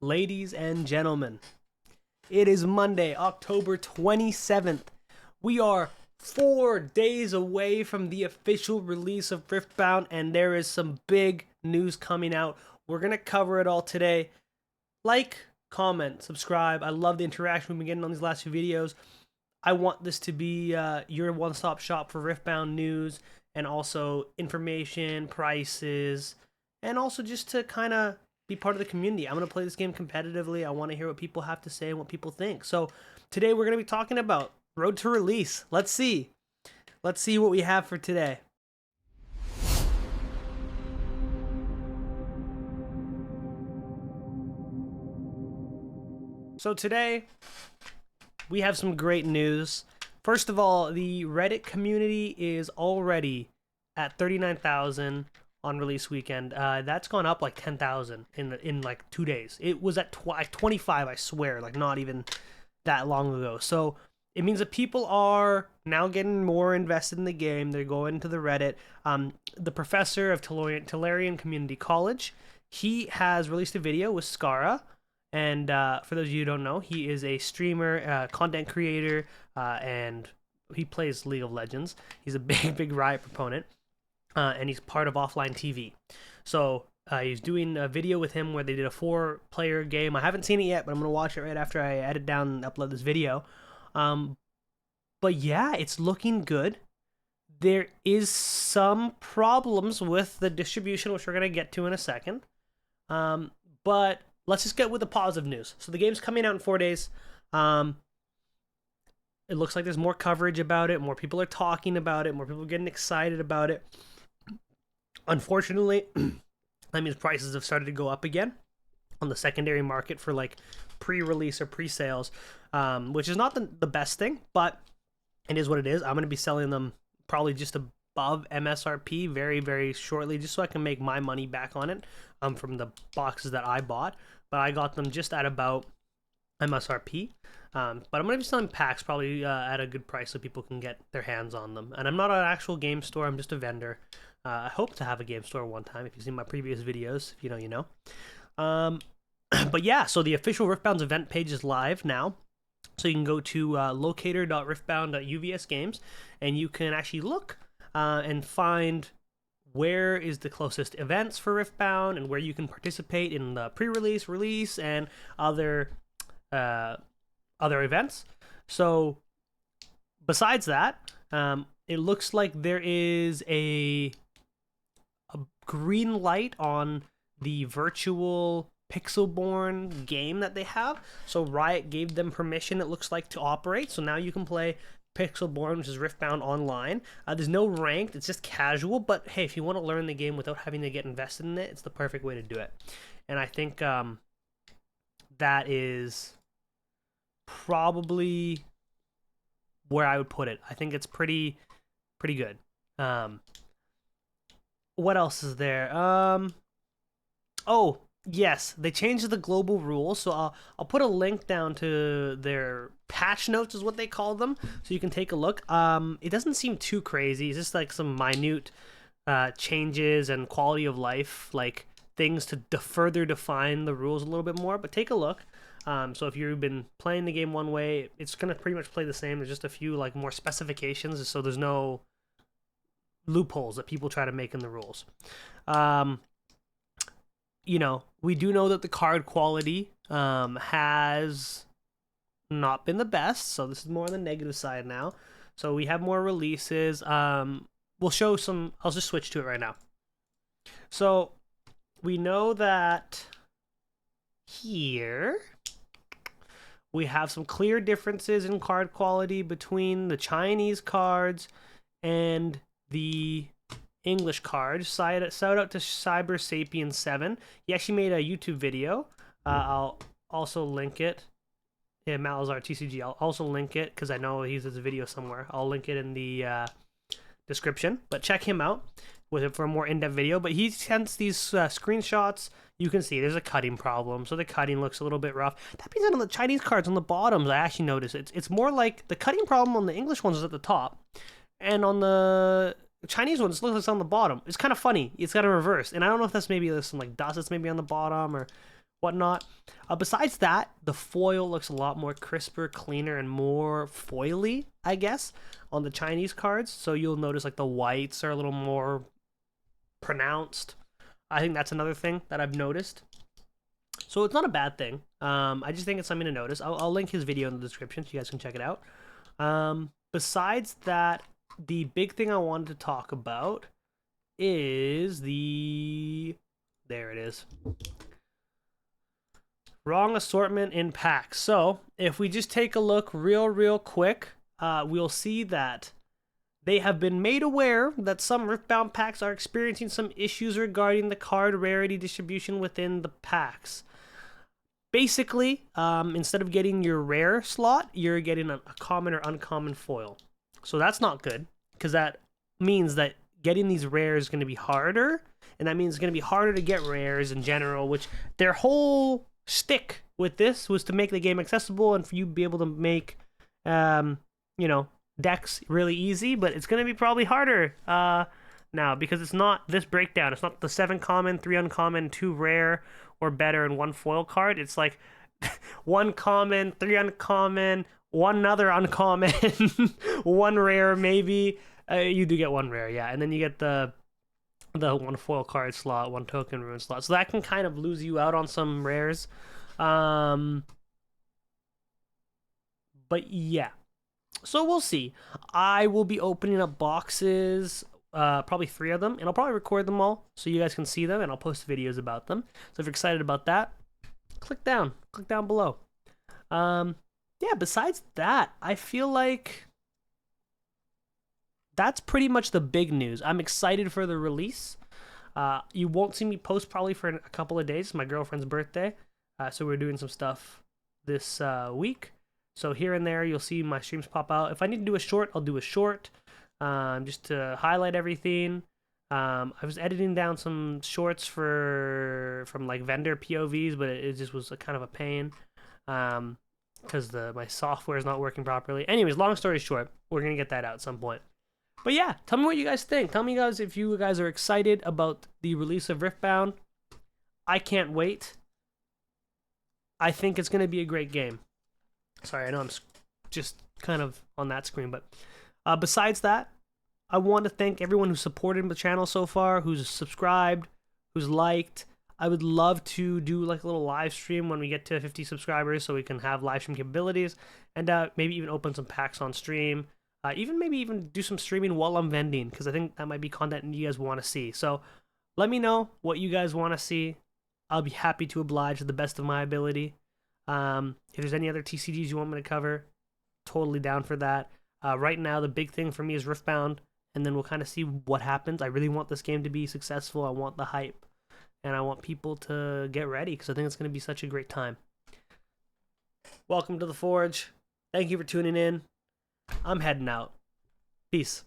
Ladies and gentlemen, it is Monday, October 27th. We are 4 days away from the official release of Riftbound, and there is some big news coming out. We're going to cover it all today. Like, comment, subscribe. I love the interaction we've been getting on these last few videos. I want this to be your one-stop shop for Riftbound news and also information, prices, and also just to kind of be part of the community. I'm going to play this game competitively. I want to hear what people have to say and what people think. So today we're going to be talking about road to release. Let's see what we have for today. So today we have some great news. First of all, the Reddit community is already at 39,000 on release weekend. That's gone up like 10,000 in like 2 days. It was at 25, I swear, like not even that long ago. So it means that people are now getting more invested in the game. They're going to the Reddit. The professor of Tolarian Community College, he has released a video with Scara. And for those of you who don't know, he is a streamer, content creator, and he plays League of Legends. He's a big Riot proponent. And he's part of Offline TV. So he's doing a video with him where they did a 4-player game. I haven't seen it yet, but I'm going to watch it right after I edit down and upload this video. But yeah, it's looking good. There is some problems with the distribution, which we're going to get to in a second. But let's just get with the positive news. So the game's coming out in 4 days. It looks like there's more coverage about it. More people are talking about it. More people are getting excited about it. Unfortunately, that means prices have started to go up again on the secondary market for like pre-release or pre-sales, which is not the best thing, but it is what it is. I'm going to be selling them probably just above MSRP very shortly, just so I can make my money back on it from the boxes that I bought. But I got them just at about MSRP. But I'm going to be selling packs probably at a good price so people can get their hands on them. And I'm not an actual game store. I'm just a vendor. I hope to have a game store one time. If you've seen my previous videos, if you know, you know. But yeah, so the official Riftbound's event page is live now. So you can go to locator.riftbound.uvsgames, and you can actually look and find where is the closest events for Riftbound and where you can participate in the pre-release, release, and other events. So besides that, it looks like there is a green light on the virtual Pixelborn game that they have. So Riot gave them permission, it looks like, to operate. So now you can play Pixelborn, which is Riftbound online. There's no ranked, it's just casual. But hey, if you want to learn the game without having to get invested in it, it's the perfect way to do it. And I think that is probably where I would put it. I think it's pretty good. What else is there? Oh, yes, they changed the global rules, so I'll put a link down to their patch notes, is what they call them, so you can take a look. It doesn't seem too crazy. It's just like some minute changes and quality of life, like things to further define the rules a little bit more, but take a look. So if you've been playing the game one way, it's going to pretty much play the same. There's just a few like more specifications, so there's no loopholes that people try to make in the rules. You know, we do know that the card quality has not been the best, so this is more on the negative side now. So we have more releases. We'll show some. I'll just switch to it right now. So we know that here we have some clear differences in card quality between the Chinese cards and the English card. Shout out to Cyber Sapien 7. He actually made a YouTube video. I'll also link it. Yeah, Malazar TCG. I'll also link it because I know he has a video somewhere. I'll link it in the description. But check him out for a more in-depth video. But he sends these screenshots. You can see there's a cutting problem. So the cutting looks a little bit rough. That means that on the Chinese cards on the bottoms, I actually noticed it's more like the cutting problem on the English ones is at the top. And on the Chinese ones, it looks like it's on the bottom. It's kind of funny. It's got a reverse. And I don't know if that's maybe there's some like dust that's maybe on the bottom or whatnot. Besides that, the foil looks a lot more crisper, cleaner, and more foily, I guess, on the Chinese cards. So you'll notice like the whites are a little more pronounced. I think that's another thing that I've noticed. So it's not a bad thing. I just think it's something to notice. I'll link his video in the description so you guys can check it out. Besides that, the big thing I wanted to talk about is there it is. Wrong assortment in packs. So if we just take a look real quick, we'll see that they have been made aware that some Riftbound packs are experiencing some issues regarding the card rarity distribution within the packs. Basically, instead of getting your rare slot, you're getting a common or uncommon foil. So that's not good, because that means that getting these rares is going to be harder, and that means it's going to be harder to get rares in general, which their whole shtick with this was to make the game accessible and for you to be able to make, decks really easy, but it's going to be probably harder now, because it's not this breakdown. It's not the 7 common, 3 uncommon, 2 rare or better, and 1 foil card. It's like 1 common, 3 uncommon, 1 other uncommon, 1 rare maybe. You do get 1 rare, yeah, and then you get the 1 foil card slot, 1 token ruin slot. So that can kind of lose you out on some rares. But yeah. So we'll see. I will be opening up boxes, probably 3 of them, and I'll probably record them all so you guys can see them, and I'll post videos about them. So if you're excited about that, click down below. Yeah, besides that, I feel like that's pretty much the big news. I'm excited for the release. You won't see me post probably for a couple of days. It's my girlfriend's birthday, so we're doing some stuff this week. So here and there, you'll see my streams pop out. If I need to do a short, I'll do a short, just to highlight everything. I was editing down some shorts from like vendor POVs, but it just was kind of a pain, because my software is not working properly. Anyways, long story short, we're gonna get that out at some point. But yeah, tell me what you guys think. Tell me, guys, if you guys are excited about the release of Riftbound. I can't wait. I think it's gonna be a great game. Sorry, I know I'm just kind of on that screen, but besides that, I want to thank everyone who supported the channel so far, who's subscribed, who's liked. I would love to do like a little live stream when we get to 50 subscribers, so we can have live stream capabilities, and maybe even open some packs on stream. Maybe even do some streaming while I'm vending, because I think that might be content you guys want to see. So let me know what you guys want to see. I'll be happy to oblige to the best of my ability. If there's any other TCGs you want me to cover, totally down for that. Right now, the big thing for me is Riftbound, and then we'll kind of see what happens. I really want this game to be successful. I want the hype, and I want people to get ready, because I think it's going to be such a great time. Welcome to the Forge. Thank you for tuning in. I'm heading out. Peace.